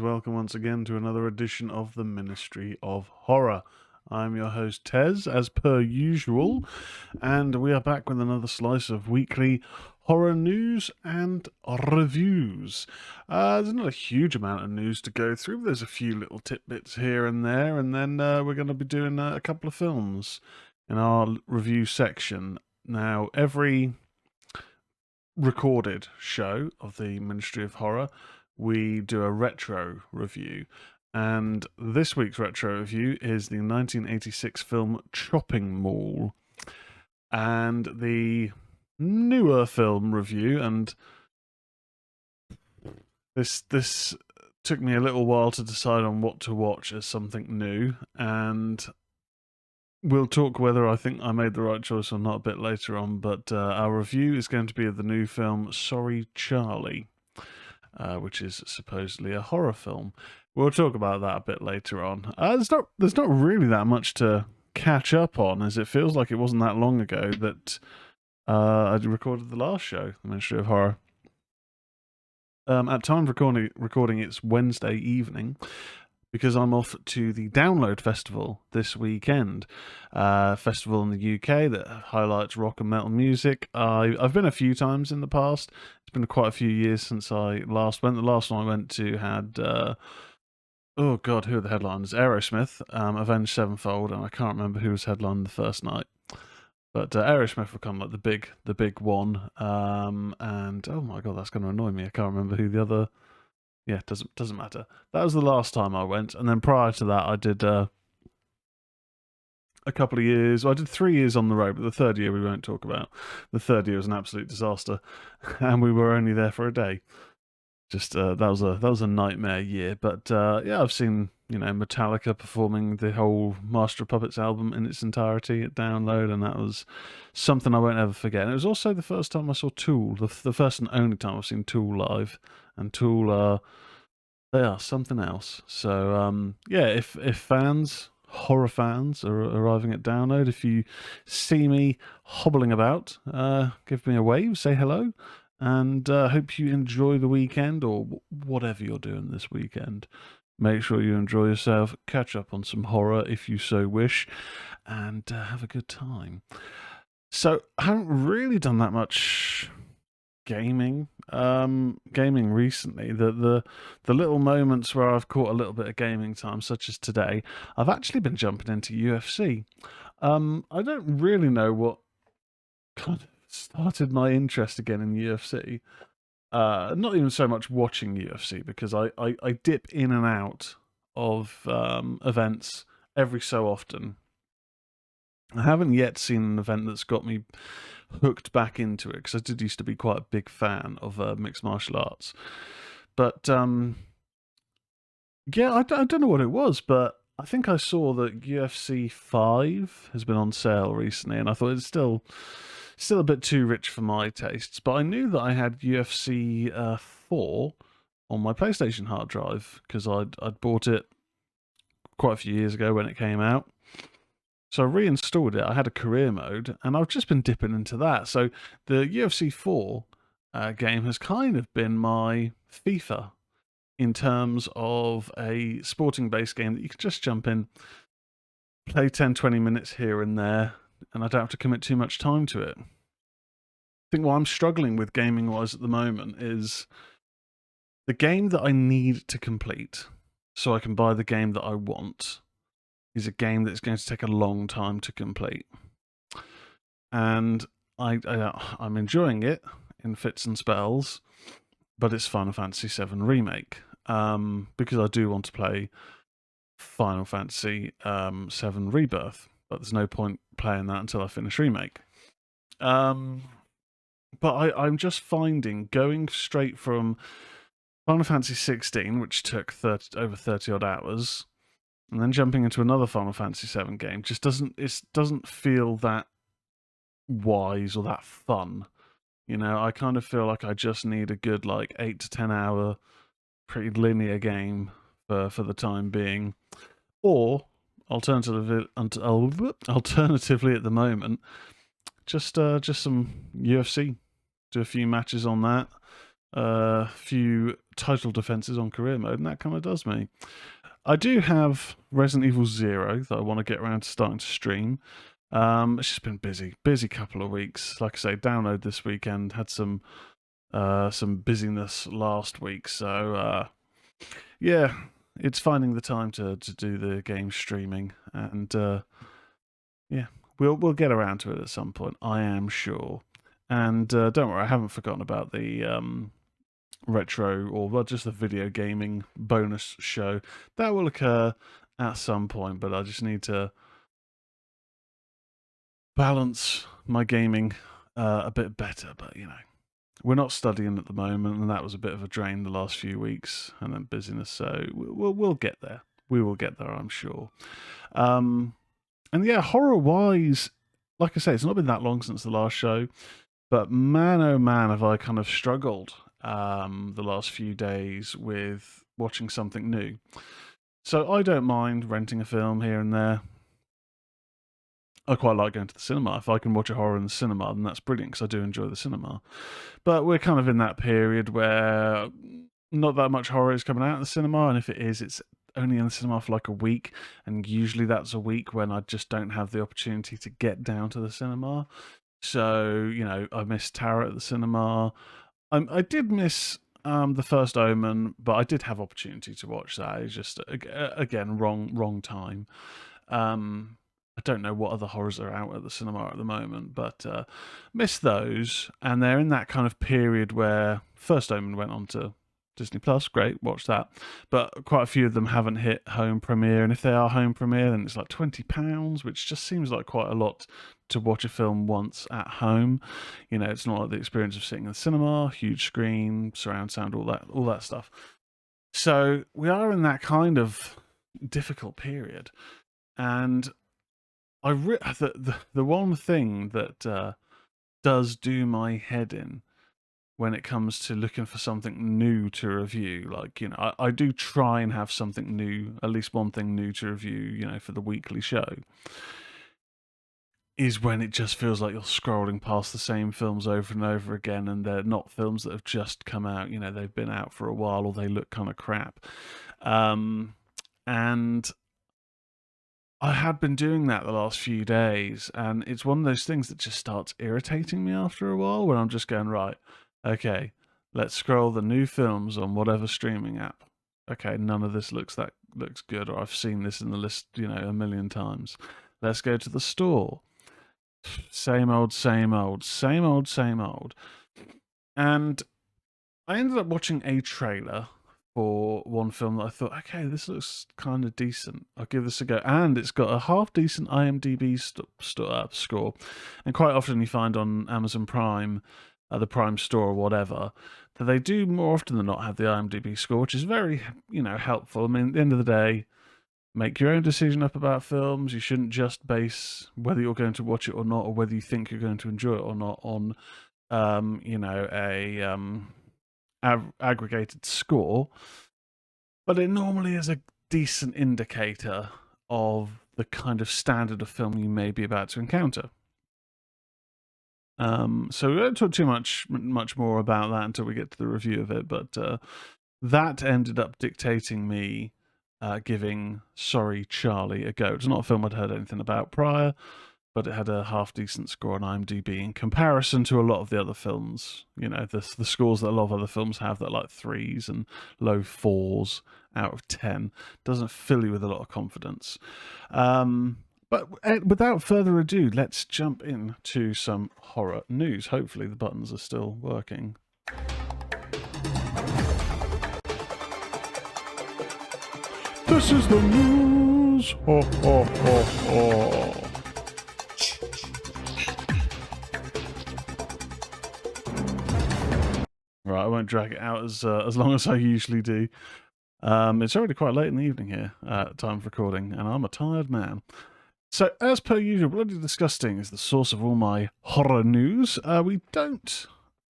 welcome once again to another edition of the Ministry of Horror. I'm your host Tezz, as per usual, and we are back with another slice of weekly horror news and reviews. There's not a huge amount of news to go through, but there's a few little tidbits here and there, and then we're going to be doing a couple of films in our review section. Now, every recorded show of the Ministry of Horror, we do a retro review, and this week's retro review is the 1986 film Chopping Mall, and the newer film review, and this took me a little while to decide on what to watch as something new, and we'll talk whether I think I made the right choice or not a bit later on, but our review is going to be of the new film Sorry Charlie, which is supposedly a horror film. We'll talk about that a bit later on. There's not really that much to catch up on, as it feels like it wasn't that long ago that I recorded the last show, The Ministry of Horror. At time of recording, it's Wednesday evening, because I'm off to the Download Festival this weekend. Festival in the UK that highlights rock and metal music. I've been a few times in the past. It's been quite a few years since I last went. The last one I went to had, oh god, who are the headliners? Aerosmith, Avenged Sevenfold, and I can't remember who was headlining the first night. But Aerosmith were kind of like the big one. And oh my god, that's going to annoy me. I can't remember who the other... Yeah, doesn't matter. That was the last time I went, and then prior to that, I did a couple of years. Well, I did 3 years on the road, but the third year we won't talk about. The third year was an absolute disaster, and we were only there for a day. Just that was a nightmare year. But yeah, I've seen Metallica performing the whole Master of Puppets album in its entirety at Download, and that was something I won't ever forget. And it was also the first time I saw Tool, the first and only time I've seen Tool live. And Tool, they are something else. So yeah, if horror fans are arriving at Download, if you see me hobbling about, give me a wave, say hello, and hope you enjoy the weekend, or whatever you're doing this weekend. Make sure you enjoy yourself, catch up on some horror if you so wish, and have a good time. So I haven't really done that much gaming recently. The little moments where I've caught a little bit of gaming time, such as today, I've actually been jumping into UFC. I don't really know what kind of started my interest again in UFC. Not even so much watching UFC, because I dip in and out of events every so often. I haven't yet seen an event that's got me hooked back into it, because I did used to be quite a big fan of mixed martial arts. But yeah, I don't know what it was, but I think I saw that UFC 5 has been on sale recently, and I thought it's still a bit too rich for my tastes. But I knew that I had UFC 4 on my PlayStation hard drive, because I'd bought it quite a few years ago when it came out. So I reinstalled it. I had a career mode, and I've just been dipping into that. So the UFC 4 game has kind of been my FIFA in terms of a sporting-based game that you can just jump in, play 10-20 minutes here and there, and I don't have to commit too much time to it. I think what I'm struggling with gaming-wise at the moment is the game that I need to complete so I can buy the game that I want is a game that's going to take a long time to complete. And I'm enjoying it in fits and spells, but it's Final Fantasy VII Remake, because I do want to play Final Fantasy VII Rebirth, but there's no point playing that until I finish Remake. But I'm just finding going straight from Final Fantasy 16, which took over 30 odd hours, and then jumping into another Final Fantasy VII game just doesn't feel that wise or that fun. I kind of feel like I just need a good 8 to 10 hour pretty linear game for the time being, or alternatively at the moment, just some UFC, do a few matches on that, a few total defenses on career mode, and that kind of does me. I do have Resident Evil 0 that I want to get around to starting to stream. It's just been busy couple of weeks. Like I say, download this weekend, had some busyness last week, so yeah, it's finding the time to do the game streaming, and yeah, we'll get around to it at some point, I am sure. And don't worry, I haven't forgotten about the retro, or well, just the video gaming bonus show that will occur at some point, but I just need to balance my gaming a bit better. But you know, we're not studying at the moment, and that was a bit of a drain the last few weeks, and then busyness. So we'll get there. We will get there, I'm sure. And yeah, horror wise, like I say, it's not been that long since the last show, but man, oh man, have I kind of struggled the last few days with watching something new. So I don't mind renting a film here and there. I quite like going to the cinema. If I can watch a horror in the cinema, then that's brilliant, because I do enjoy the cinema. But we're kind of in that period where not that much horror is coming out in the cinema, and if it is, it's only in the cinema for like a week, and usually that's a week when I just don't have the opportunity to get down to the cinema. So, you know, I missed Tarot at the cinema. I did miss the first Omen, but I did have opportunity to watch that. It's just, again, wrong time. I don't know what other horrors are out at the cinema at the moment, but missed those. And they're in that kind of period where first Omen went on to Disney Plus. Great, watch that. But quite a few of them haven't hit home premiere, and if they are home premiere, then it's like £20, which just seems like quite a lot to watch a film once at home. You know, it's not like the experience of sitting in the cinema, huge screen, surround sound, all that stuff. So we are in that kind of difficult period, and the one thing that does do my head in when it comes to looking for something new to review, like, you know, I do try and have something new, at least one thing new to review, you know, for the weekly show, is when it just feels like you're scrolling past the same films over and over again, and they're not films that have just come out, you know, they've been out for a while, or they look kind of crap. And I had been doing that the last few days, and it's one of those things that just starts irritating me after a while, when I'm just going, right, okay, let's scroll the new films on whatever streaming app. Okay, none of this looks good, or I've seen this in the list, you know, a million times. Let's go to the store. Same old. And I ended up watching a trailer for one film that I thought, okay, this looks kind of decent. I'll give this a go. And it's got a half decent IMDb score. And quite often you find on Amazon Prime, the Prime Store or whatever, that they do more often than not have the IMDb score, which is very, you know, helpful. I mean, at the end of the day, make your own decision up about films. You shouldn't just base whether you're going to watch it or not, or whether you think you're going to enjoy it or not, on, you know, a aggregated score, but it normally is a decent indicator of the kind of standard of film you may be about to encounter. So we won't talk too much more about that until we get to the review of it, but that ended up dictating me giving Sorry Charlie a go. It's not a film I'd heard anything about prior, but it had a half-decent score on IMDb in comparison to a lot of the other films. You know, the scores that a lot of other films have, that like 3s and low 4s out of 10. Doesn't fill you with a lot of confidence. But without further ado, let's jump into some horror news. Hopefully the buttons are still working. This is the news. Ho, ho, ho, ho. Right, I won't drag it out as long as I usually do. It's already quite late in the evening here, time of recording, and I'm a tired man. So, as per usual, Bloody Disgusting is the source of all my horror news. We don't,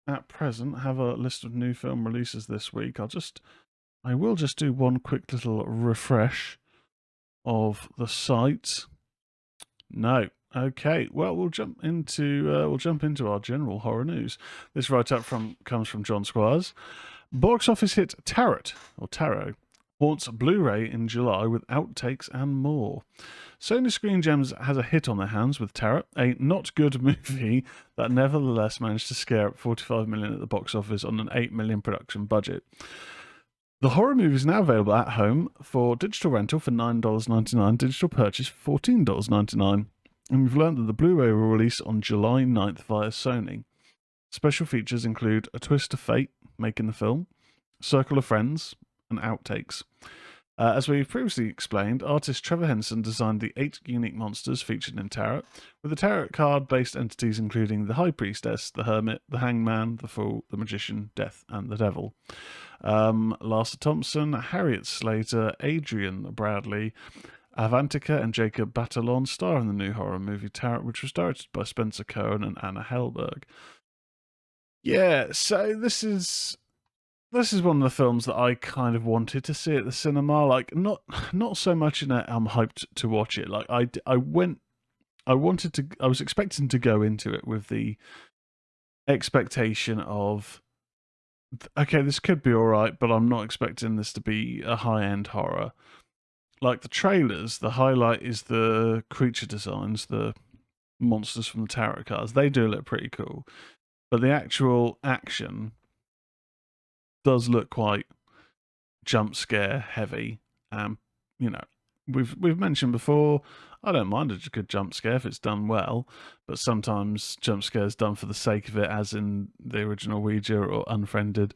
at present, have a list of new film releases this week. I will just do one quick little refresh of the site. No. Okay, well, we'll jump into our general horror news. This write-up comes from John Squires. Box office hit Tarot haunts Blu-ray in July with outtakes and more. Sony Screen Gems has a hit on their hands with Tarot, a not good movie that nevertheless managed to scare up 45 million at the box office on an 8 million production budget. The horror movie is now available at home for digital rental for $9.99, digital purchase for $14.99, and we've learned that the Blu-ray will release on July 9th via Sony. Special features include a twist of fate, making the film, circle of friends, and outtakes. As we've previously explained, artist Trevor Henson designed the 8 unique monsters featured in Tarot, with the Tarot card-based entities including the High Priestess, the Hermit, the Hangman, the Fool, the Magician, Death, and the Devil. Larsa Thompson, Harriet Slater, Adrian Bradley, Avantika, and Jacob Batalon star in the new horror movie Tarot, which was directed by Spencer Cohen and Anna Hellberg. Yeah, so this is one of the films that I kind of wanted to see at the cinema. Like, not so much in that I'm hyped to watch it. Like, I was expecting to go into it with the expectation of, okay, this could be alright, but I'm not expecting this to be a high-end horror. Like, the trailers, the highlight is the creature designs, the monsters from the tarot cards. They do look pretty cool. But the actual action does look quite jump scare heavy. You know, we've mentioned before, I don't mind a good jump scare if it's done well, but sometimes jump scares done for the sake of it, as in the original Ouija or Unfriended,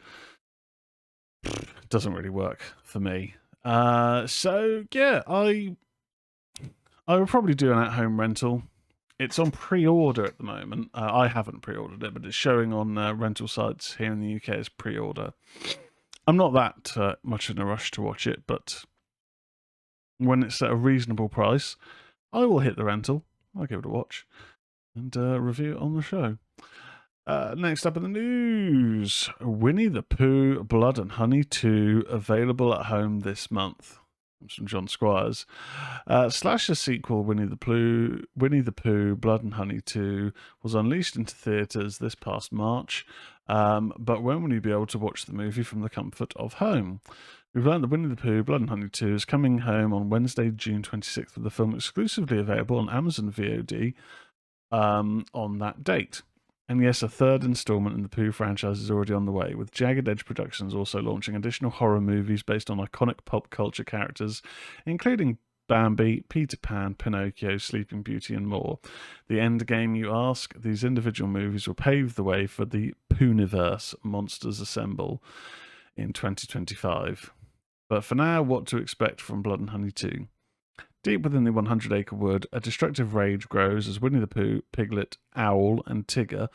doesn't really work for me. So yeah, I would probably do an at-home rental. It's on pre-order at the moment. I haven't pre-ordered it, but it's showing on rental sites here in the UK as pre-order. I'm not that much in a rush to watch it, but when it's at a reasonable price, I will hit the rental. I'll give it a watch and review it on the show. Next up in the news, Winnie the Pooh Blood and Honey 2 available at home this month. From John Squires. Slasher sequel Winnie the Pooh Blood and Honey 2 was unleashed into theatres this past March, but when will you be able to watch the movie from the comfort of home? We've learned that Winnie the Pooh Blood and Honey 2 is coming home on Wednesday, June 26th, with the film exclusively available on Amazon VOD on that date. And yes, a third installment in the Pooh franchise is already on the way, with Jagged Edge Productions also launching additional horror movies based on iconic pop culture characters, including Bambi, Peter Pan, Pinocchio, Sleeping Beauty, and more. The end game, you ask? These individual movies will pave the way for the Pooniverse Monsters Assemble in 2025. But for now, what to expect from Blood and Honey 2? Deep within the 100-acre wood, a destructive rage grows as Winnie the Pooh, Piglet, Owl, and Tigger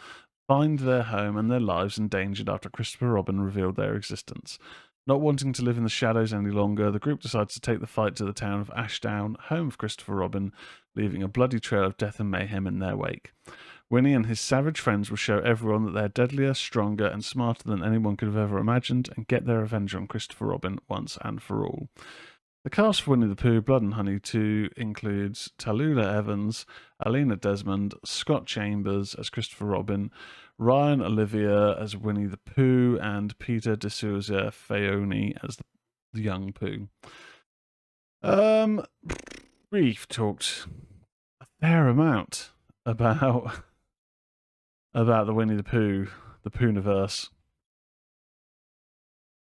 find their home and their lives endangered after Christopher Robin revealed their existence. Not wanting to live in the shadows any longer, the group decides to take the fight to the town of Ashdown, home of Christopher Robin, leaving a bloody trail of death and mayhem in their wake. Winnie and his savage friends will show everyone that they're deadlier, stronger, and smarter than anyone could have ever imagined, and get their revenge on Christopher Robin once and for all. The cast for Winnie the Pooh Blood and Honey 2 includes Tallulah Evans, Alina Desmond, Scott Chambers as Christopher Robin, Ryan Olivia as Winnie the Pooh, and Peter D'Souza Feoni as the young Pooh. We've talked a fair amount about the Winnie the Pooh, the Pooniverse.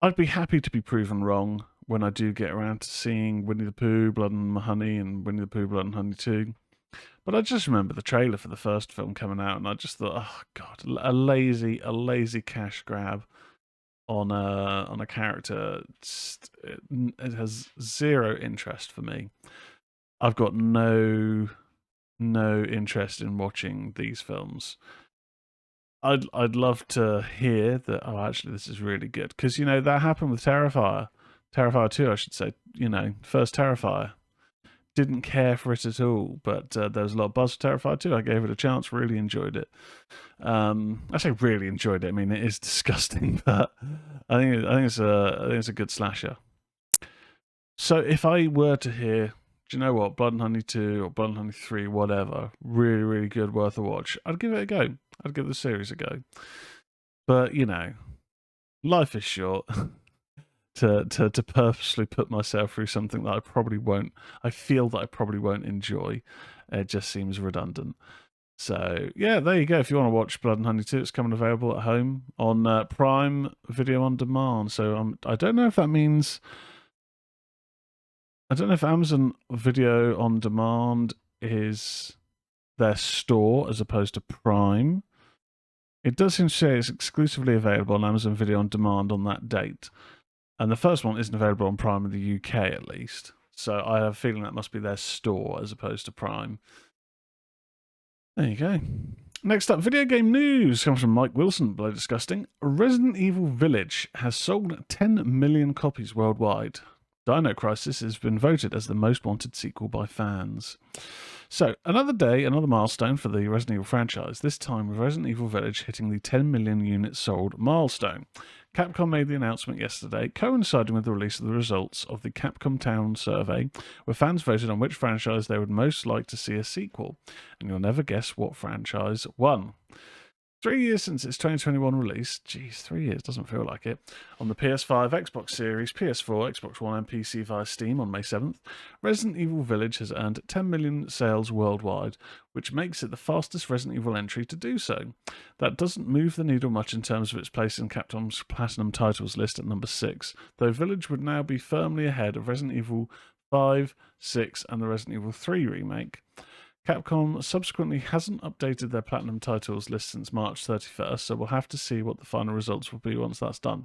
I'd be happy to be proven wrong when I do get around to seeing Winnie the Pooh, Blood and Honey, and Winnie the Pooh, Blood and Honey 2. But I just remember the trailer for the first film coming out, and I just thought, oh god, a lazy cash grab on a character. It has zero interest for me. I've got no interest in watching these films. I'd love to hear that. Oh, actually, this is really good, because that happened with Terrifier 2, I should say. First Terrifier, didn't care for it at all, but there was a lot of buzz for Terrifier 2. I gave it a chance, really enjoyed it. I say really enjoyed it. I mean, it is disgusting, but I think it's a good slasher. So if I were to hear, do you know what, Blood and Honey 2 or Blood and Honey 3, whatever, really, really good, worth a watch, I'd give it a go. I'd give the series a go. But, life is short. to purposely put myself through something that I feel that I probably won't enjoy. It just seems redundant. So yeah, there you go. If you want to watch Blood and Honey 2, it's coming available at home on Prime Video on Demand. So I don't know if that means, I don't know if Amazon Video on Demand is their store as opposed to Prime. It does seem to say it's exclusively available on Amazon Video on Demand on that date. And the first one isn't available on Prime in the UK, at least. So I have a feeling that must be their store as opposed to Prime. There you go. Next up, video game news comes from Mike Wilson, Bloody Disgusting. Resident Evil Village has sold 10 million copies worldwide. Dino Crisis has been voted as the most wanted sequel by fans. So, another day, another milestone for the Resident Evil franchise, this time with Resident Evil Village hitting the 10 million units sold milestone. Capcom made the announcement yesterday, coinciding with the release of the results of the Capcom Town survey, where fans voted on which franchise they would most like to see a sequel. And you'll never guess what franchise won. 3 years since its 2021 release, geez, 3 years, doesn't feel like it, on the PS5, Xbox Series, PS4, Xbox One and PC via Steam on May 7th, Resident Evil Village has earned 10 million sales worldwide, which makes it the fastest Resident Evil entry to do so. That doesn't move the needle much in terms of its place in Capcom's Platinum titles list at number 6, though Village would now be firmly ahead of Resident Evil 5, 6 and the Resident Evil 3 remake. Capcom subsequently hasn't updated their Platinum titles list since March 31st, so we'll have to see what the final results will be once that's done.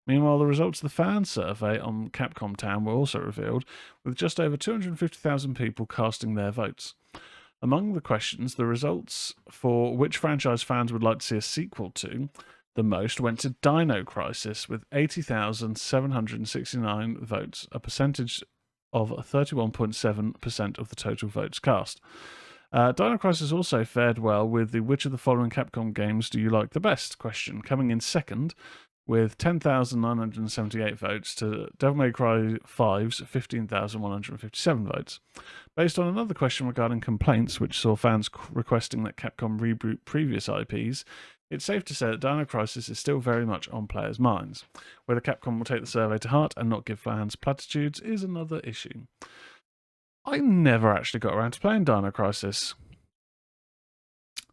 Meanwhile, the results of the fan survey on Capcom Town were also revealed, with just over 250,000 people casting their votes. Among the questions, the results for which franchise fans would like to see a sequel to the most went to Dino Crisis, with 80,769 votes, a percentage of 31.7% of the total votes cast. Dino Crisis also fared well with the which of the following Capcom games do you like the best question, coming in second with 10,978 votes to Devil May Cry 5's 15,157 votes. Based on another question regarding complaints, which saw fans requesting that Capcom reboot previous IPs, it's safe to say that Dino Crisis is still very much on players' minds. Whether Capcom will take the survey to heart and not give fans platitudes is another issue. I never actually got around to playing Dino Crisis.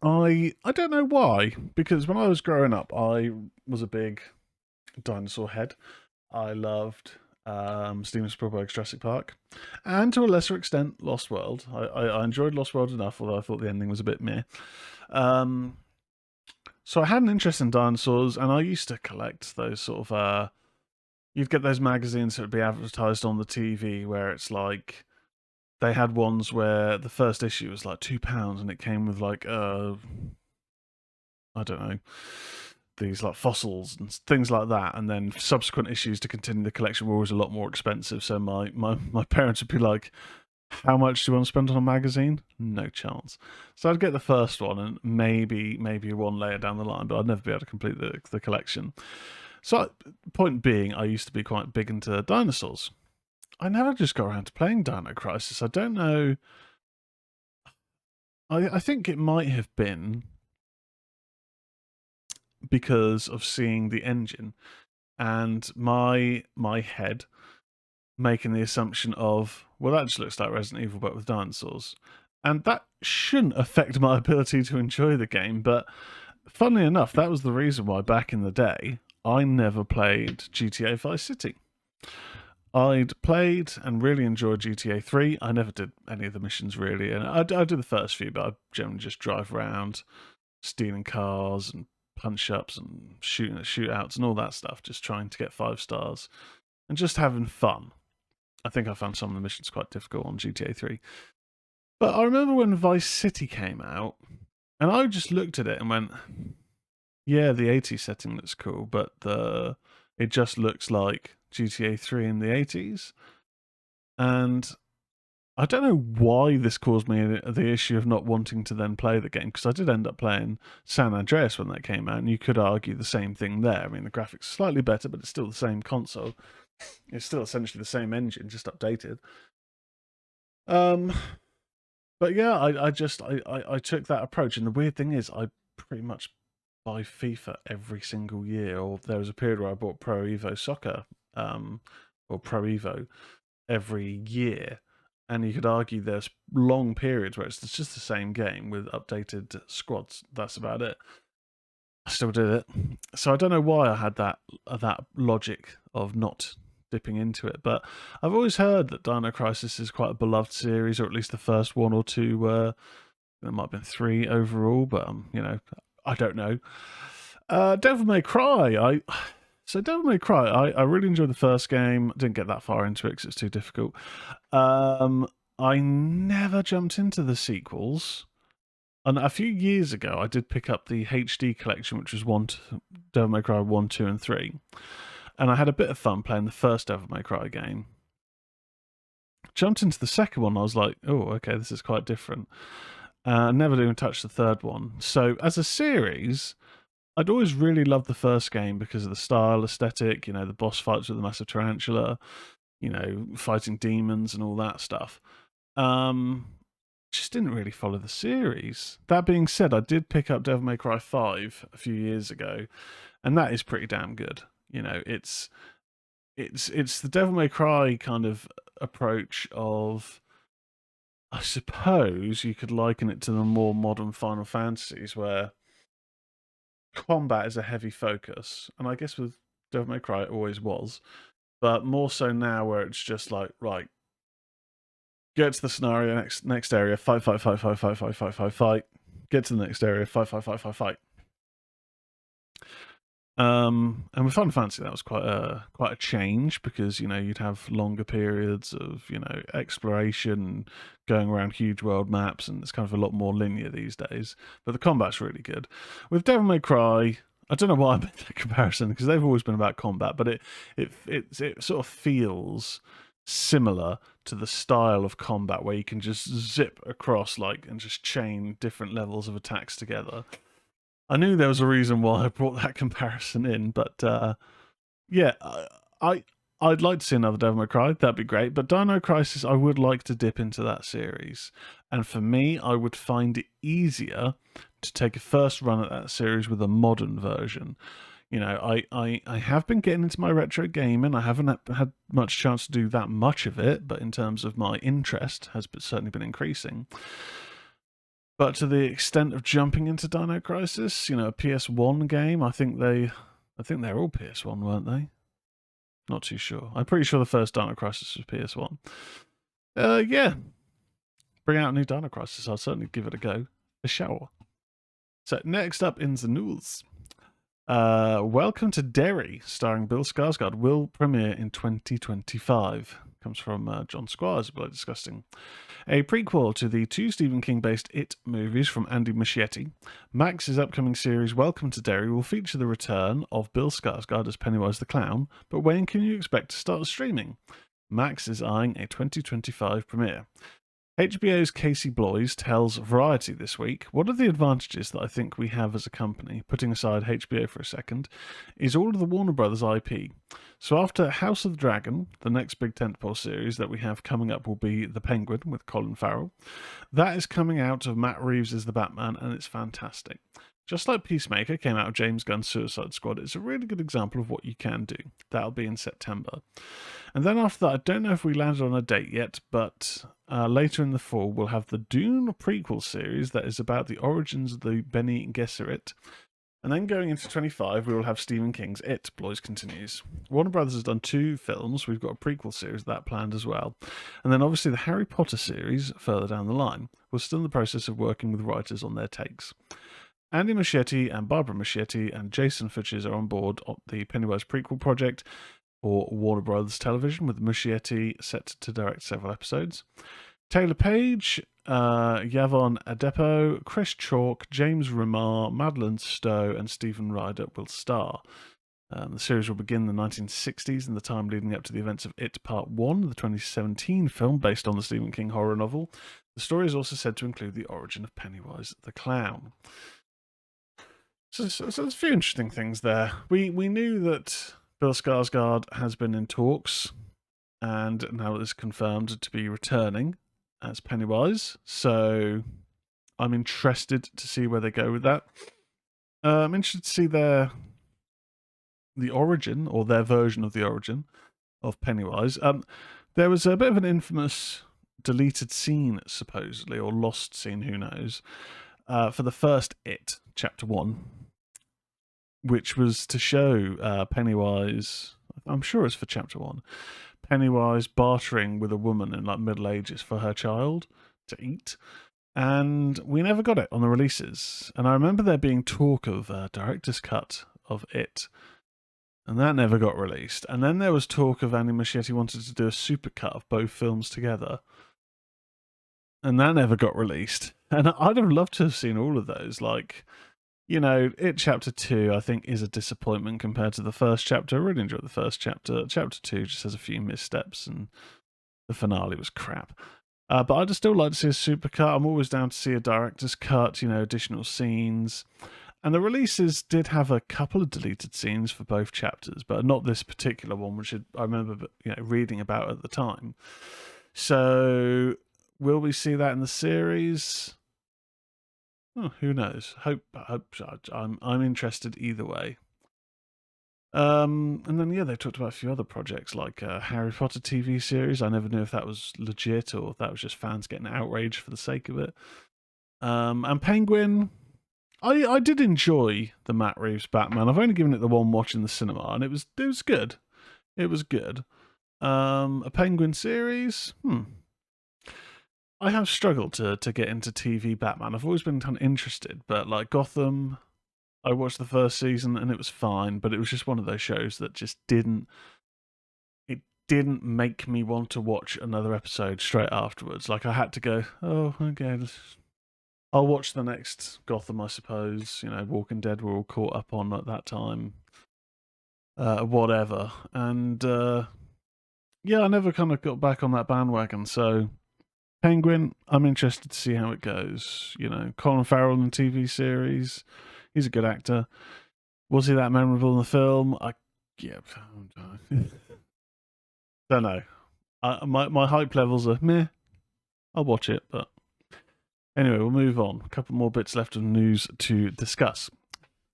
I don't know why, because when I was growing up, I was a big dinosaur head. I loved Steven Spielberg's Jurassic Park, and to a lesser extent, Lost World. I enjoyed Lost World enough, although I thought the ending was a bit meh. So I had an interest in dinosaurs, and I used to collect those sort of. You'd get those magazines that would be advertised on the TV, where it's like they had ones where the first issue was like £2, and it came with like I don't know, these like fossils and things like that, and then subsequent issues to continue the collection were always a lot more expensive. So my parents would be like, how much do you want to spend on a magazine? No chance. So I'd get the first one and maybe one later down the line, but I'd never be able to complete the collection. So point being, I used to be quite big into dinosaurs. I never just got around to playing Dino Crisis. I don't know. I think it might have been because of seeing the engine and my head making the assumption of, well, that just looks like Resident Evil but with dinosaurs. And that shouldn't affect my ability to enjoy the game, but funnily enough, that was the reason why back in the day I never played GTA Vice City. I'd played and really enjoyed GTA 3. I never did any of the missions really, and I did the first few, but I generally just drive around stealing cars and punch-ups and shooting at shootouts and all that stuff, just trying to get 5 stars and just having fun. I think I found some of the missions quite difficult on GTA 3. But I remember when Vice City came out, and I just looked at it and went, yeah, the 80s setting looks cool, but it just looks like GTA 3 in the 80s. And I don't know why this caused me the issue of not wanting to then play the game, because I did end up playing San Andreas when that came out, and you could argue the same thing there. I mean, the graphics are slightly better, but it's still the same console. It's still essentially the same engine, just updated. But yeah, I took that approach, and the weird thing is, I pretty much buy FIFA every single year, or there was a period where I bought Pro Evo Soccer, or Pro Evo every year. And you could argue there's long periods where it's just the same game with updated squads. That's about it. I still did it. So I don't know why I had that logic of not dipping into it, but I've always heard that Dino Crisis is quite a beloved series, or at least the first one or two were. There might have been 3 overall, but I don't know. Devil May Cry. Devil May Cry. I really enjoyed the first game. Didn't get that far into it because it's too difficult. I never jumped into the sequels. And a few years ago, I did pick up the HD collection, which was Devil May Cry 1, 2, and 3. And I had a bit of fun playing the first Devil May Cry game. Jumped into the second one, I was like, oh, okay, this is quite different. Never even touched the third one. So as a series, I'd always really loved the first game because of the style, aesthetic, the boss fights with the massive tarantula, fighting demons and all that stuff. Just didn't really follow the series. That being said, I did pick up Devil May Cry 5 a few years ago, and that is pretty damn good. It's the Devil May Cry kind of approach of, I suppose you could liken it to the more modern Final Fantasies, where combat is a heavy focus, and I guess with Devil May Cry it always was, but more so now, where it's just like, right, get to the scenario, next area, fight. Get to the next area, fight. And with Final Fantasy, that was quite a change, because you'd have longer periods of exploration, going around huge world maps, and it's kind of a lot more linear these days. But the combat's really good. With Devil May Cry, I don't know why I made that comparison, because they've always been about combat, but it sort of feels similar to the style of combat where you can just zip across and just chain different levels of attacks together. I knew there was a reason why I brought that comparison in, but yeah, I'd like to see another Devil May Cry. That'd be great. But Dino Crisis, I would like to dip into that series, and for me, I would find it easier to take a first run at that series with a modern version. I have been getting into my retro gaming. I haven't had much chance to do that much of it, but in terms of my interest, has certainly been increasing. But to the extent of jumping into Dino Crisis, a PS1 game, I think they're all PS1, weren't they? Not too sure. I'm pretty sure the first Dino Crisis was PS1. Yeah. Bring out a new Dino Crisis. I'll certainly give it a go. A shower. So next up in the news. Welcome to Derry, starring Bill Skarsgård, will premiere in 2025. Comes from John Squires, Bloody Disgusting. A prequel to the 2 Stephen King-based It movies from Andy Muschietti, Max's upcoming series Welcome to Derry will feature the return of Bill Skarsgård as Pennywise the Clown, but when can you expect to start streaming? Max is eyeing a 2025 premiere. HBO's Casey Bloys tells Variety this week, one of the advantages that I think we have as a company, putting aside HBO for a second, is all of the Warner Brothers IP. So after House of the Dragon, the next big tentpole series that we have coming up will be The Penguin with Colin Farrell. That is coming out of Matt Reeves as the Batman, and it's fantastic. Just like Peacemaker came out of James Gunn's Suicide Squad, it's a really good example of what you can do. That'll be in September. And then after that, I don't know if we landed on a date yet, but later in the fall, we'll have the Dune prequel series that is about the origins of the Bene Gesserit. And then going into 25, we will have Stephen King's It, Bloys continues. Warner Brothers has done 2 films. We've got a prequel series that planned as well. And then obviously the Harry Potter series further down the line. We're still in the process of working with writers on their takes. Andy Muschietti and Barbara Muschietti and Jason Futches are on board on the Pennywise prequel project for Warner Brothers Television, with Muschietti set to direct several episodes. Taylor Page, Yvonne Adepo, Chris Chalk, James Remar, Madeline Stowe, and Stephen Ryder will star. The series will begin in the 1960s and the time leading up to the events of It Part 1, the 2017 film based on the Stephen King horror novel. The story is also said to include the origin of Pennywise the Clown. So there's a few interesting things there. We knew that Bill Skarsgård has been in talks, and now is confirmed to be returning as Pennywise. So I'm interested to see where they go with that. I'm interested to see the origin, or their version of the origin of Pennywise. There was a bit of an infamous deleted scene, supposedly, or lost scene, who knows, for the first It, Chapter 1, which was to show Pennywise, I'm sure it's for Chapter 1, Pennywise bartering with a woman in like Middle Ages for her child to eat. And we never got it on the releases. And I remember there being talk of a director's cut of It, and that never got released. And then there was talk of Andy Muschietti wanted to do a supercut of both films together, and that never got released. And I'd have loved to have seen all of those. Like, you know, It Chapter 2, I think, is a disappointment compared to the first chapter. I really enjoyed the first chapter. Chapter 2 just has a few missteps, and the finale was crap. But I'd still like to see a supercut. I'm always down to see a director's cut, you know, additional scenes. And the releases did have a couple of deleted scenes for both chapters, but not this particular one, which I remember, you know, reading about at the time. So, will we see that in the series? Oh, who knows? Hope. I'm interested either way. And then yeah, they talked about a few other projects like Harry Potter TV series. I never knew if that was legit or if that was just fans getting outraged for the sake of it. And Penguin, I did enjoy the Matt Reeves Batman. I've only given it the one watch in the cinema, and it was good. It was good. A Penguin series, I have struggled to get into TV Batman. I've always been kind of interested, but like Gotham, I watched the first season and it was fine, but it was just one of those shows that just didn't make me want to watch another episode straight afterwards. Like I had to go, oh, okay, I'll watch the next Gotham, I suppose. You know, Walking Dead were all caught up on at that time. Whatever. And yeah, I never kind of got back on that bandwagon. So Penguin, I'm interested to see how it goes. You know, Colin Farrell in the TV series, he's a good actor. Was he that memorable in the film? Don't know. My hype levels are meh. I'll watch it, but anyway, we'll move on. A couple more bits left of news to discuss.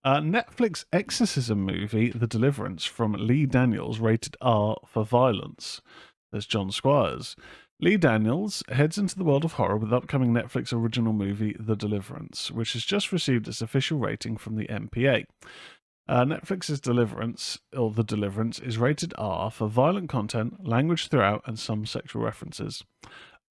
Netflix exorcism movie, The Deliverance, from Lee Daniels, rated R for violence. There's John Squires. Lee Daniels heads into the world of horror with the upcoming Netflix original movie, The Deliverance, which has just received its official rating from the MPA. Netflix's Deliverance, or The Deliverance, is rated R for violent content, language throughout, and some sexual references.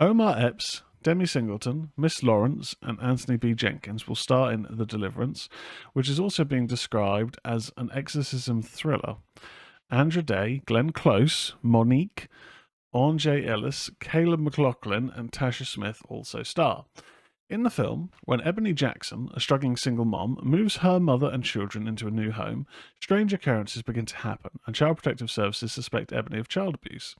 Omar Epps, Demi Singleton, Miss Lawrence, and Anthony B. Jenkins will star in The Deliverance, which is also being described as an exorcism thriller. Andra Day, Glenn Close, Monique, J. Ellis, Caleb McLaughlin, and Tasha Smith also star. In the film, when Ebony Jackson, a struggling single mom, moves her mother and children into a new home, strange occurrences begin to happen, and Child Protective Services suspect Ebony of child abuse.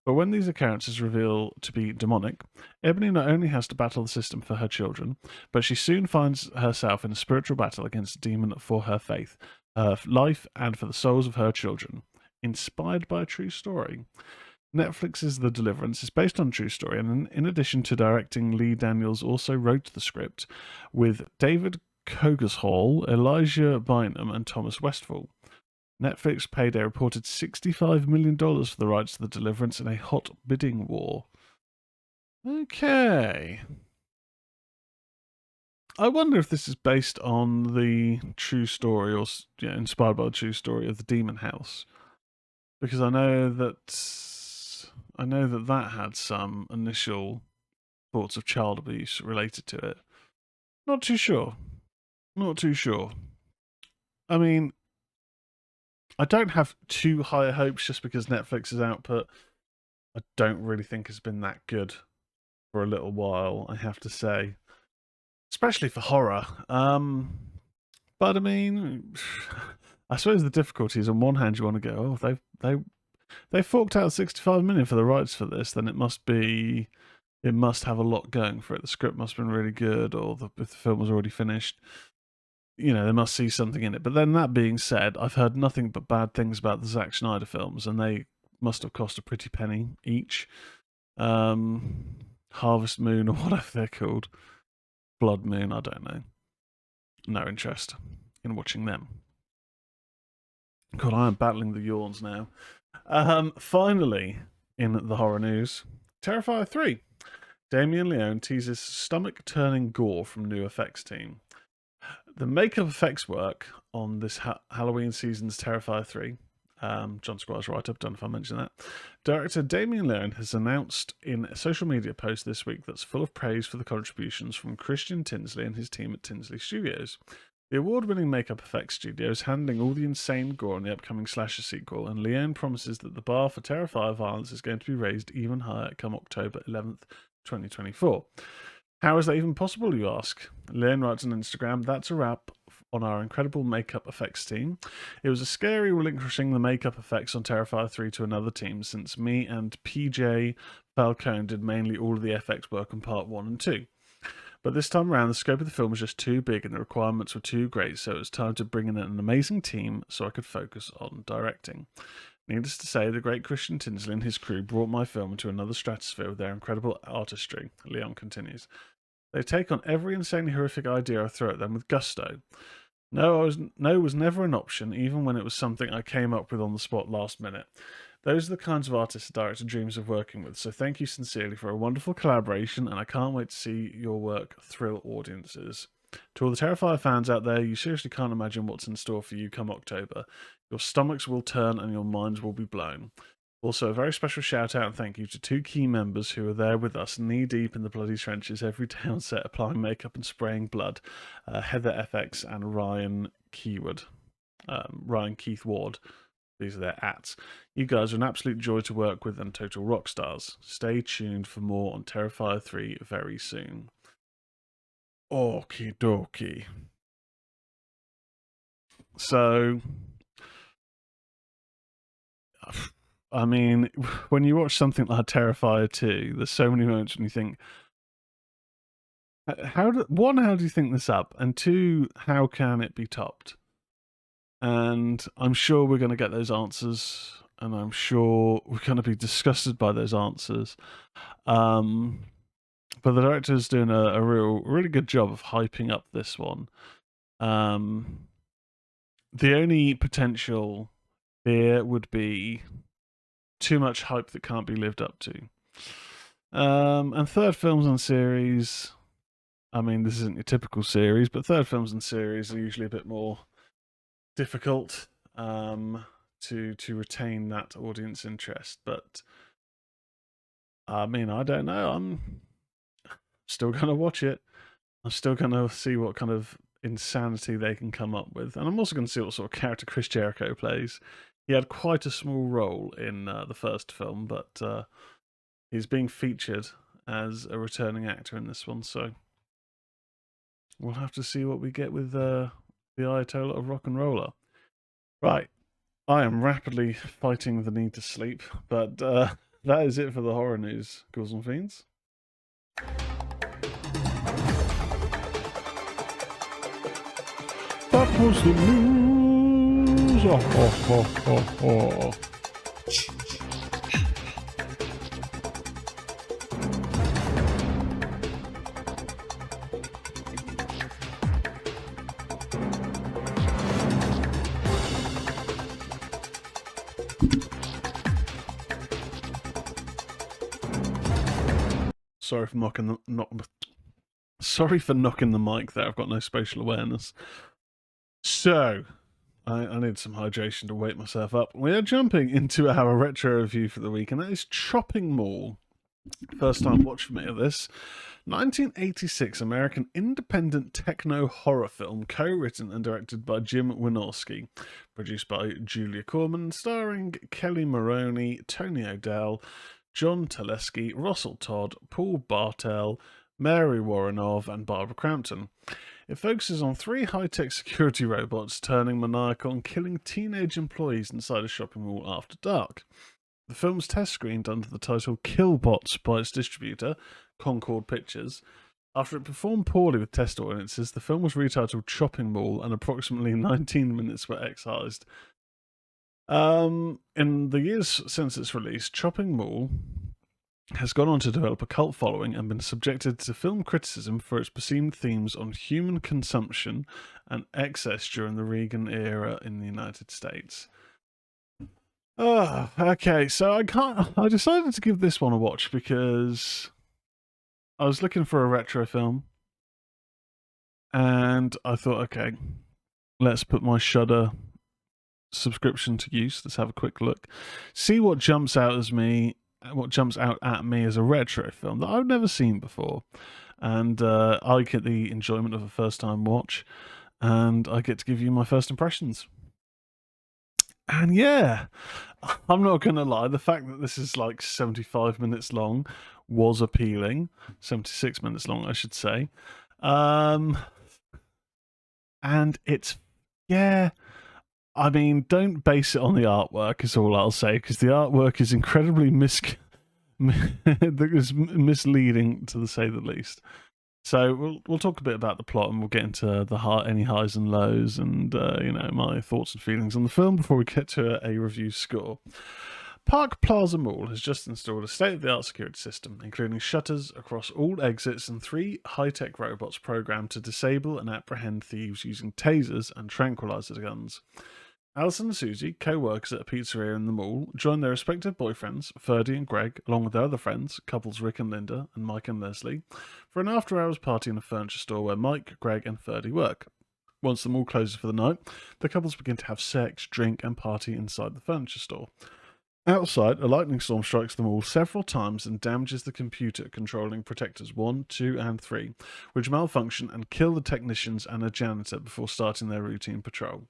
But when these occurrences reveal to be demonic, Ebony not only has to battle the system for her children, but she soon finds herself in a spiritual battle against a demon for her faith, her life, and for the souls of her children. Inspired by a true story. Netflix's The Deliverance is based on a true story, and in addition to directing, Lee Daniels also wrote the script with David Coggeshall, Elijah Bynum, and Thomas Westphal. Netflix paid a reported $65 million for the rights to The Deliverance in a hot bidding war. Okay. I wonder if this is based on the true story, or inspired by the true story of the Demon House, because I know that had some initial thoughts of child abuse related to it. Not too sure. I mean, I don't have too high hopes just because Netflix's output, I don't really think has been that good for a little while, I have to say. Especially for horror. But I mean, I suppose the difficulty is, on one hand, you want to go, oh, they forked out 65 million for the rights for this, then it must have a lot going for it. The script must have been really good, or if the film was already finished, you know, they must see something in it. But then, that being said, I've heard nothing but bad things about the Zack Snyder films, and they must have cost a pretty penny each. Harvest Moon, or whatever they're called. Blood Moon, I don't know. No interest. in watching them. God, I am battling the yawns now. Finally, in the horror news, Terrifier 3. Damien Leone teases stomach-turning gore from new effects team. The makeup effects work on this Halloween season's Terrifier 3. John Squire's write-up, don't know if I mentioned that. Director Damien Leone has announced in a social media post this week that's full of praise for the contributions from Christian Tinsley and his team at Tinsley Studios. The award-winning makeup effects studio is handling all the insane gore in the upcoming slasher sequel, and Leone promises that the bar for Terrifier violence is going to be raised even higher come October 11th, 2024. How is that even possible, you ask? Leone writes on Instagram, "That's a wrap on our incredible makeup effects team. It was a scary relinquishing the makeup effects on Terrifier 3 to another team, since me and PJ Falcone did mainly all of the FX work on part 1 and 2. But this time around, the scope of the film was just too big and the requirements were too great, so it was time to bring in an amazing team so I could focus on directing. Needless to say, the great Christian Tinsley and his crew brought my film into another stratosphere with their incredible artistry," Leon continues. "They take on every insanely horrific idea I throw at them with gusto. No was never an option, even when it was something I came up with on the spot last minute. Those are the kinds of artists a director dreams of working with, so thank you sincerely for a wonderful collaboration, and I can't wait to see your work thrill audiences. To all the Terrifier fans out there, you seriously can't imagine what's in store for you come October. Your stomachs will turn and your minds will be blown. Also, a very special shout out and thank you to 2 key members who are there with us knee deep in the bloody trenches every day on set, applying makeup and spraying blood. Heather FX and Ryan Keith Ward. These are their ats. You guys are an absolute joy to work with and total rock stars. Stay tuned for more on Terrifier 3 very soon." Okie dokie. So, I mean, when you watch something like Terrifier 2, there's so many moments when you think, how do you think this up? And 2, how can it be topped? And I'm sure we're going to get those answers, and I'm sure we're going to be disgusted by those answers. But the director's doing a really good job of hyping up this one. The only potential fear would be too much hype that can't be lived up to. And third films and series, I mean, this isn't your typical series, but third films and series are usually a bit more difficult to retain that audience interest. But I mean, I don't know. I'm still going to watch it. I'm still going to see what kind of insanity they can come up with. And I'm also going to see what sort of character Chris Jericho plays. He had quite a small role in the first film, but he's being featured as a returning actor in this one. So we'll have to see what we get with the Ayatollah of Rock and Roller. Right. I am rapidly fighting the need to sleep, but that is it for the horror news, Ghouls and Fiends. That was the news. Oh. Sorry for knocking the mic there. I've got no spatial awareness. So, I need some hydration to wake myself up. We are jumping into our retro review for the week, and that is Chopping Mall. First time watch for me of this. 1986 American independent techno horror film, co-written and directed by Jim Wynorski, produced by Julia Corman, starring Kelly Maroney, Tony O'Dell, John Teleski, Russell Todd, Paul Bartel, Mary Warrenov, and Barbara Crampton. It focuses on 3 high-tech security robots turning maniacal and killing teenage employees inside a shopping mall after dark. The film's test screened under the title Killbots by its distributor, Concord Pictures. After it performed poorly with test audiences, the film was retitled Chopping Mall, and approximately 19 minutes were excised. In the years since its release, Chopping Mall has gone on to develop a cult following and been subjected to film criticism for its perceived themes on human consumption and excess during the Reagan era in the United States. Oh, okay, so I decided to give this one a watch because I was looking for a retro film, and I thought, okay, let's put my Shudder subscription to use. Let's have a quick look, see what jumps out at me as a retro film that I've never seen before, and I get the enjoyment of a first-time watch, and I get to give you my first impressions. And yeah, I'm not going to lie, the fact that this is like 75 minutes long was appealing. 76 minutes long, I should say. And it's, yeah, I mean, don't base it on the artwork, is all I'll say, because the artwork is incredibly misleading, to say the least. So we'll talk a bit about the plot, and we'll get into any highs and lows, and my thoughts and feelings on the film before we get to a review score. Park Plaza Mall has just installed a state-of-the-art security system, including shutters across all exits and 3 high-tech robots programmed to disable and apprehend thieves using tasers and tranquilizer guns. Alison and Susie, co-workers at a pizzeria in the mall, join their respective boyfriends, Ferdy and Greg, along with their other friends, couples Rick and Linda, and Mike and Leslie, for an after-hours party in a furniture store where Mike, Greg, and Ferdy work. Once the mall closes for the night, the couples begin to have sex, drink, and party inside the furniture store. Outside, a lightning storm strikes the mall several times and damages the computer controlling Protectors 1, 2, and 3, which malfunction and kill the technicians and a janitor before starting their routine patrol.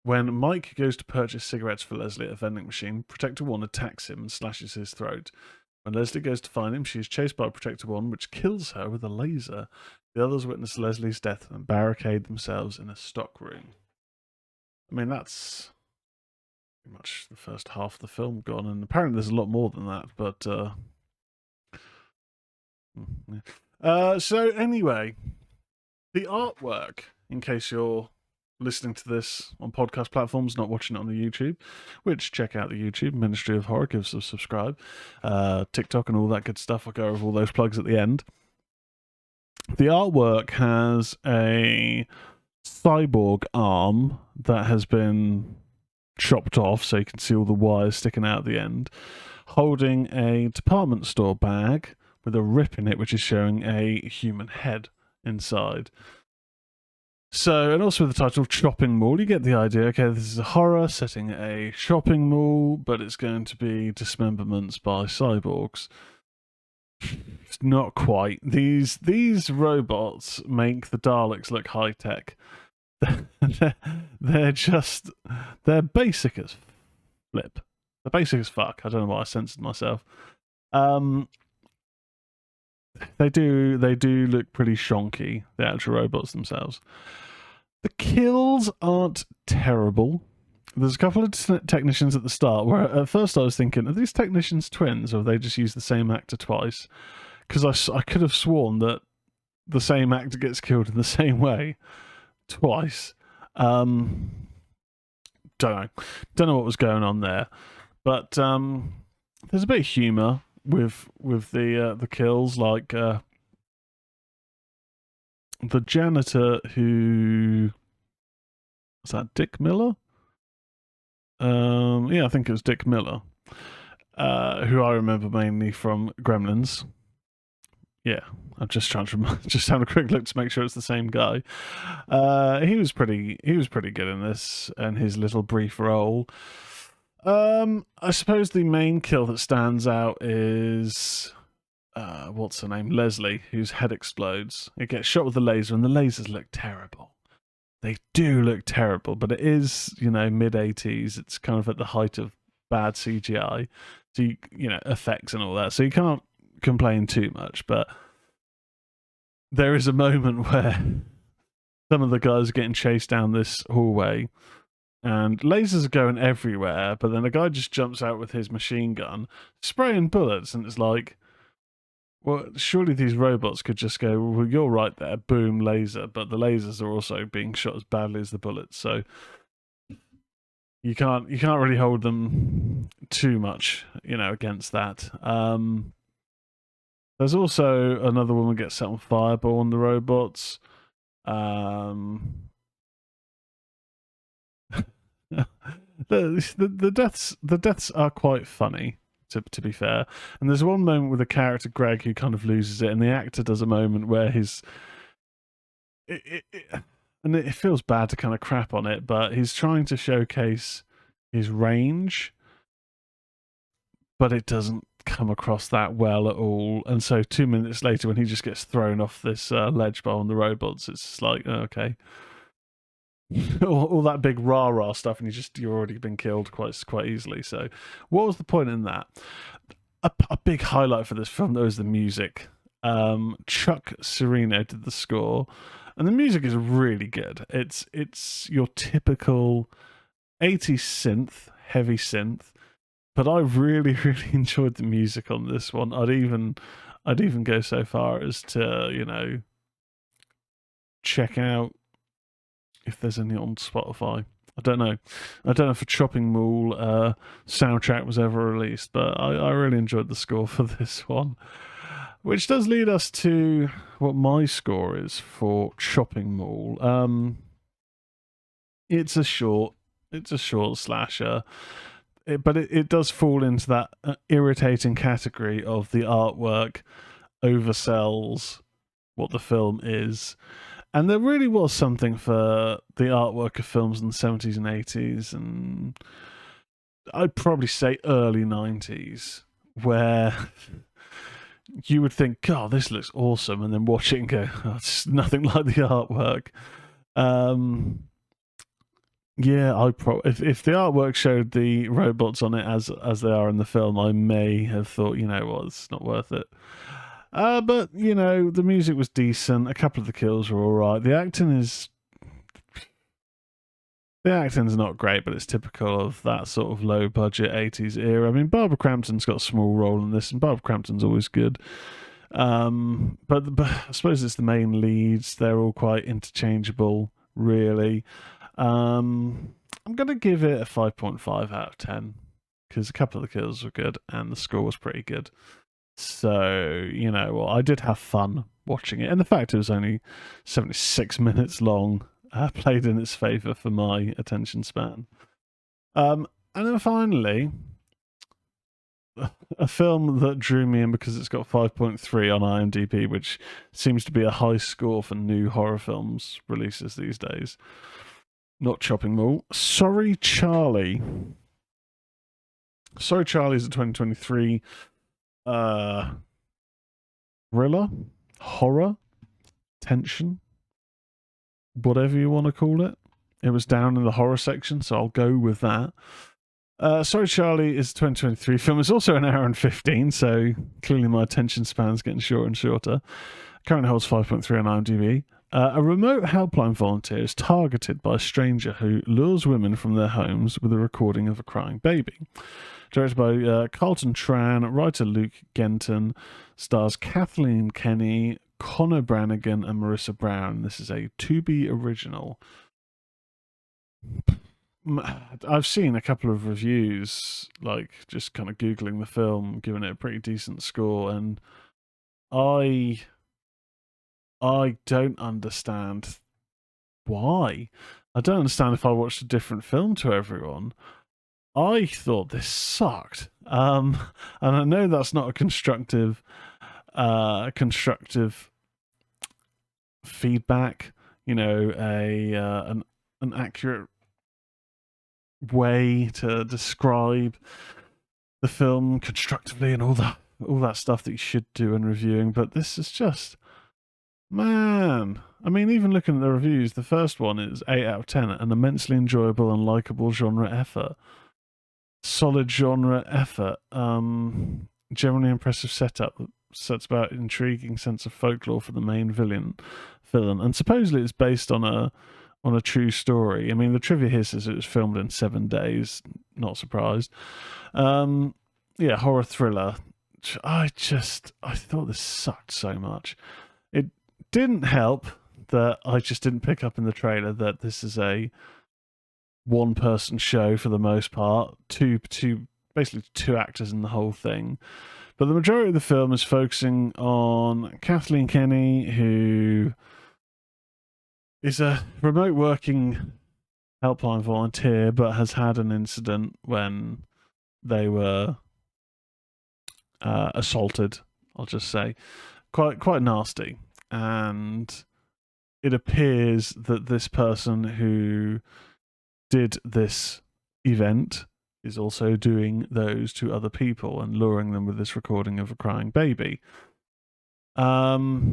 When Mike goes to purchase cigarettes for Leslie at a vending machine, Protector 1 attacks him and slashes his throat. When Leslie goes to find him, she is chased by Protector 1, which kills her with a laser. The others witness Leslie's death and barricade themselves in a stock room. I mean, that's pretty much the first half of the film gone, and apparently there's a lot more than that, but so anyway, the artwork, in case you're listening to this on podcast platforms, not watching it on the YouTube, which check out the YouTube, Ministry of Horror, give us a subscribe, TikTok and all that good stuff. I'll go over all those plugs at the end. The artwork has a cyborg arm that has been chopped off so you can see all the wires sticking out at the end, holding a department store bag with a rip in it, which is showing a human head inside. So, and also with the title Shopping Mall, you get the idea, okay, this is a horror setting at a shopping mall, but it's going to be dismemberments by cyborgs. It's not quite. These robots make the Daleks look high-tech. They're basic as flip. They're basic as fuck. I don't know why I censored myself. They do look pretty shonky, the actual robots themselves. The kills aren't terrible. There's a couple of technicians at the start where at first I was thinking, are these technicians twins, or have they just used the same actor twice? Because I could have sworn that the same actor gets killed in the same way twice. Don't know what was going on there, but there's a bit of humour with the kills, like the janitor who was that Dick Miller? Yeah, I think it was Dick Miller, who I remember mainly from Gremlins. Yeah, I'm just trying to just having a quick look to make sure it's the same guy. He was pretty good in this and his little brief role. I suppose the main kill that stands out is what's her name? Leslie, whose head explodes. It gets shot with a laser, and the lasers look terrible. They do look terrible, but it is, mid-80s. It's kind of at the height of bad CGI, so effects and all that. So you can't complain too much, but there is a moment where some of the guys are getting chased down this hallway and lasers are going everywhere, but then a guy just jumps out with his machine gun spraying bullets, and it's like, well, surely these robots could just go, well, you're right there, boom, laser, but the lasers are also being shot as badly as the bullets, so you can't really hold them too much, against that. There's also another woman gets set on fire by one of the robots. Um, the deaths are quite funny, to be fair. And there's one moment with the character Greg who kind of loses it, and the actor does a moment where and it feels bad to kind of crap on it, but he's trying to showcase his range, but it doesn't come across that well at all. And so 2 minutes later, when he just gets thrown off this ledge by one of the robots, it's just like, oh, okay. all that big rah rah stuff, and you're already been killed quite easily. So, what was the point in that? A big highlight for this film, though, is the music. Chuck Sereno did the score, and the music is really good. It's your typical 80s synth, heavy synth, but I really really enjoyed the music on this one. I'd even go so far as to check out if there's any on Spotify. I don't know. I don't know if a Chopping Mall soundtrack was ever released, but I really enjoyed the score for this one. Which does lead us to what my score is for Chopping Mall. It's a short slasher, but it does fall into that irritating category of the artwork oversells what the film is. And there really was something for the artwork of films in the 70s and 80s, and I'd probably say early 90s, where you would think, God, this looks awesome, and then watch it and go, oh, it's nothing like the artwork. Yeah, if the artwork showed the robots on it as they are in the film, I may have thought, you know what, it's not worth it. But the music was decent. A couple of the kills were all right. The acting's not great, but it's typical of that sort of low budget 80s era. I mean, Barbara Crampton's got a small role in this, and Barbara Crampton's always good. But I suppose it's the main leads. They're all quite interchangeable, really. I'm gonna give it a 5.5 out of 10 because a couple of the kills were good and the score was pretty good. So, I did have fun watching it. And the fact it was only 76 minutes long played in its favour for my attention span. And then finally, a film that drew me in because it's got 5.3 on IMDb, which seems to be a high score for new horror films releases these days. Not Chopping Mall. Sorry, Charlie. Sorry, Charlie is a 2023 thriller, horror, tension, whatever you want to call it. It was down in the horror section, so I'll go with that. Sorry, Charlie is a 2023 film. It's also an hour and 15, so clearly my attention span's getting shorter and shorter. Currently holds 5.3 on IMDb. A remote helpline volunteer is targeted by a stranger who lures women from their homes with a recording of a crying baby. Directed by Carlton Tran, writer Luke Genton, stars Kathleen Kenny, Connor Brannigan, and Marissa Brown. This is a Tubi original. I've seen a couple of reviews, like just kind of Googling the film, giving it a pretty decent score, and I don't understand why. I don't understand if I watched a different film to everyone. I thought this sucked. And I know that's not a constructive feedback, an accurate way to describe the film constructively and all that stuff that you should do when reviewing, but this is just, man. I mean, even looking at the reviews, the first one is 8 out of 10, an immensely enjoyable and likable genre effort. Solid genre effort. Generally impressive setup that sets about intriguing sense of folklore for the main villain, and supposedly it's based on a true story. I mean, the trivia here says it was filmed in 7 days. Not surprised. Horror thriller. I thought this sucked so much. It didn't help that I just didn't pick up in the trailer that this is a one-person show for the most part. Basically two actors in the whole thing. But the majority of the film is focusing on Kathleen Kenny, who is a remote working helpline volunteer, but has had an incident when they were assaulted. I'll just say, quite nasty, and it appears that this person who did this event is also doing those to other people and luring them with this recording of a crying baby. Oh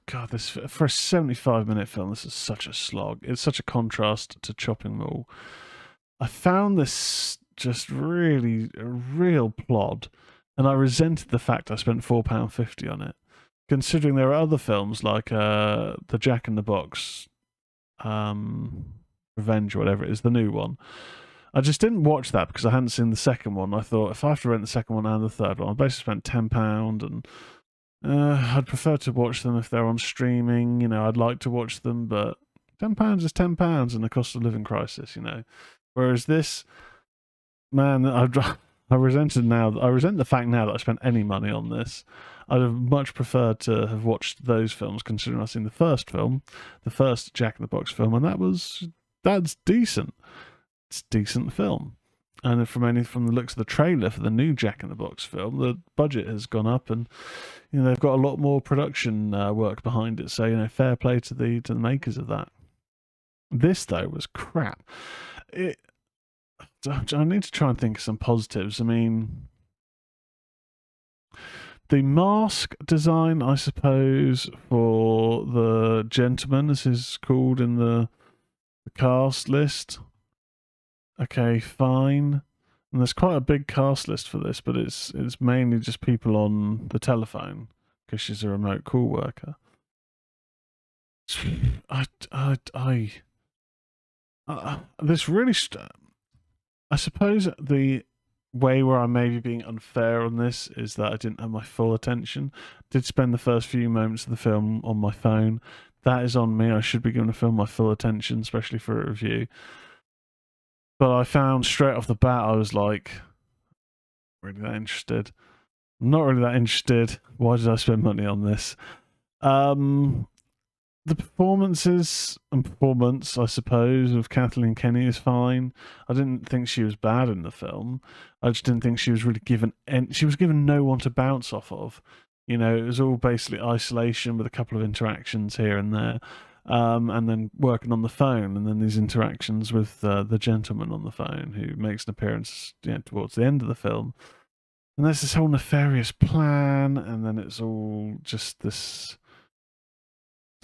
god, this for a 75-minute film, this is such a slog. It's such a contrast to Chopping Mall. I found this just really a real plod, and I resented the fact I spent £4.50 on it, considering there are other films like the Jack in the Box, Revenge or whatever it is, the new one. I just didn't watch that because I hadn't seen the second one. I thought if I have to rent the second one and the third one, I basically spent £10, and I'd prefer to watch them if they're on streaming. You know, I'd like to watch them, but £10 is £10 in the cost of living crisis. You know, whereas this, man, I resent the fact now that I spent any money on this. I'd have much preferred to have watched those films, considering I've seen the first film, the first Jack in the Box film, and that's decent. It's a decent film. And from the looks of the trailer for the new Jack in the Box film, the budget has gone up, and you know they've got a lot more production work behind it. So you know, fair play to the makers of that. This though was crap. I need to try and think of some positives. I mean, the mask design, I suppose, for the gentleman, as is called in the cast list. Okay, fine. And there's quite a big cast list for this, but it's mainly just people on the telephone because she's a remote call worker. This really. I suppose the way where I may be being unfair on this is that I didn't have my full attention. I did spend the first few moments of the film on my phone. That is on me. I should be giving a film my full attention, especially for a review. But I found straight off the bat, I was like, really that interested? I'm not really that interested. Why did I spend money on this? The performance, I suppose, of Kathleen Kenny is fine. I didn't think she was bad in the film. I just didn't think she was really given. She was given no one to bounce off of. You know, it was all basically isolation with a couple of interactions here and there. And then working on the phone, and then these interactions with the gentleman on the phone who makes an appearance towards the end of the film. And there's this whole nefarious plan, and then it's all just this.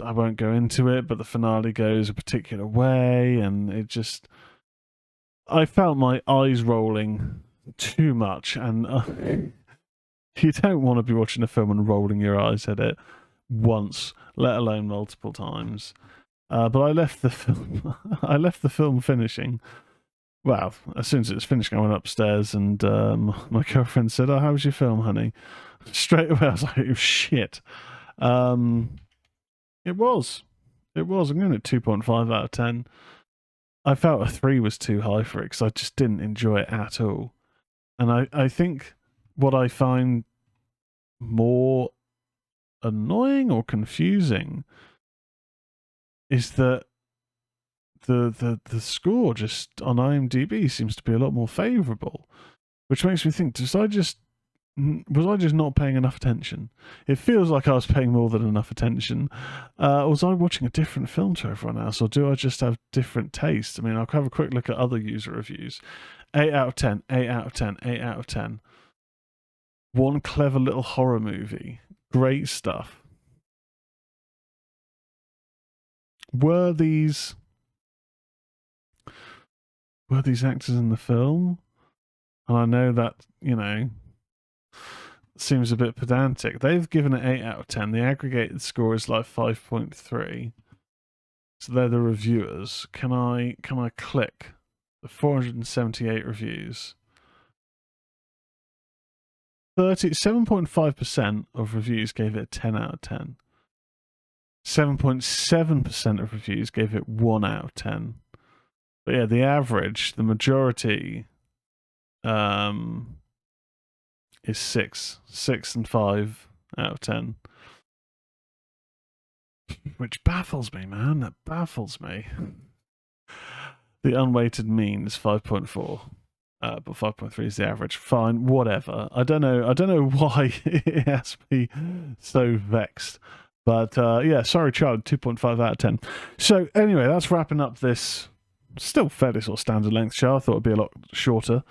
I won't go into it, but the finale goes a particular way, and it just. I felt my eyes rolling too much, and you don't want to be watching a film and rolling your eyes at it once, let alone multiple times. But I left the film. I left the film finishing. Well, as soon as it was finished, I went upstairs, and my girlfriend said, "Oh, how was your film, honey?" Straight away, I was like, "Oh shit." It was. I'm going at 2.5 out of 10. I felt a 3 was too high for it because I just didn't enjoy it at all. And I think what I find more annoying or confusing is that the score just on IMDb seems to be a lot more favourable, which makes me think, was I just not paying enough attention? It feels like I was paying more than enough attention. Was I watching a different film to everyone else, or do I just have different tastes? I mean, I'll have a quick look at other user reviews. 8 out of 10, 8 out of 10, 8 out of 10. One clever little horror movie. Great stuff. Were these actors in the film? And I know that, seems a bit pedantic. They've given it 8 out of 10. The aggregated score is like 5.3. So they're the reviewers. Can I click the 478 reviews? 7.5% of reviews gave it a 10 out of 10. 7.7% of reviews gave it 1 out of 10. But yeah, the average, the majority, is 6 and 5 out of 10. Which baffles me, man. That baffles me. The unweighted mean is 5.4. But 5.3 is the average. Fine, whatever. I don't know why it has me so vexed. But yeah, sorry, Charlie, 2.5 out of 10. So anyway, that's wrapping up this still fairly sort of standard length show. I thought it'd be a lot shorter.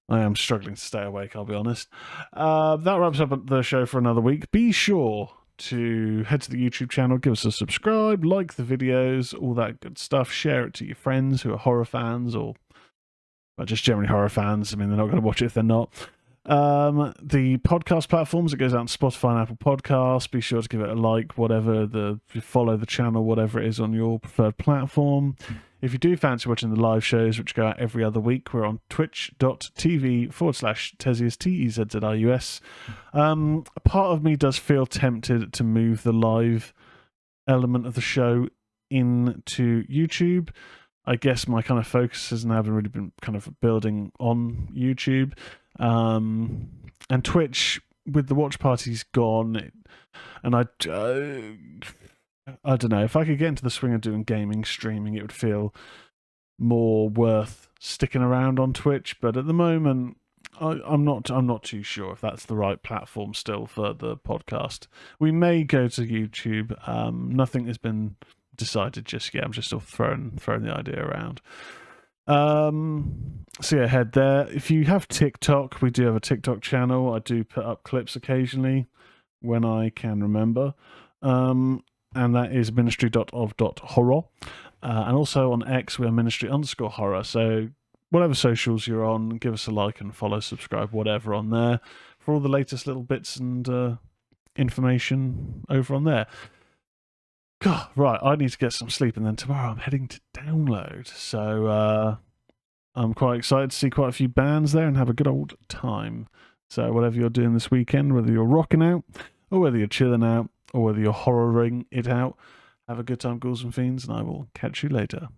I am struggling to stay awake, I'll be honest. That wraps up the show for another week. Be sure to head to the YouTube channel, give us a subscribe, like the videos, all that good stuff. Share it to your friends who are horror fans or just generally horror fans. I mean, they're not going to watch it if they're not. The podcast platforms, it goes out on Spotify and Apple Podcasts. Be sure to give it a like, whatever, follow the channel, whatever it is on your preferred platform. If you do fancy watching the live shows, which go out every other week, we're on twitch.tv/Tezzius, Tezzzus. A part of me does feel tempted to move the live element of the show into YouTube. I guess my kind of focus has now really been kind of building on YouTube. And Twitch, with the watch parties gone, and I don't know, if I could get into the swing of doing gaming streaming, it would feel more worth sticking around on Twitch. But at the moment, I'm not too sure if that's the right platform still for the podcast. We may go to YouTube. Nothing has been decided just yet. I'm just still throwing the idea around. So yeah, head there. If you have TikTok, we do have a TikTok channel. I do put up clips occasionally when I can remember. And that is ministry.of.horror. And also on X, we're ministry_horror. So whatever socials you're on, give us a like and follow, subscribe, whatever on there for all the latest little bits and information over on there. God, right, I need to get some sleep, and then tomorrow I'm heading to Download. So I'm quite excited to see quite a few bands there and have a good old time. So whatever you're doing this weekend, whether you're rocking out, or whether you're chilling out, or whether you're horroring it out, have a good time, ghouls and fiends, and I will catch you later.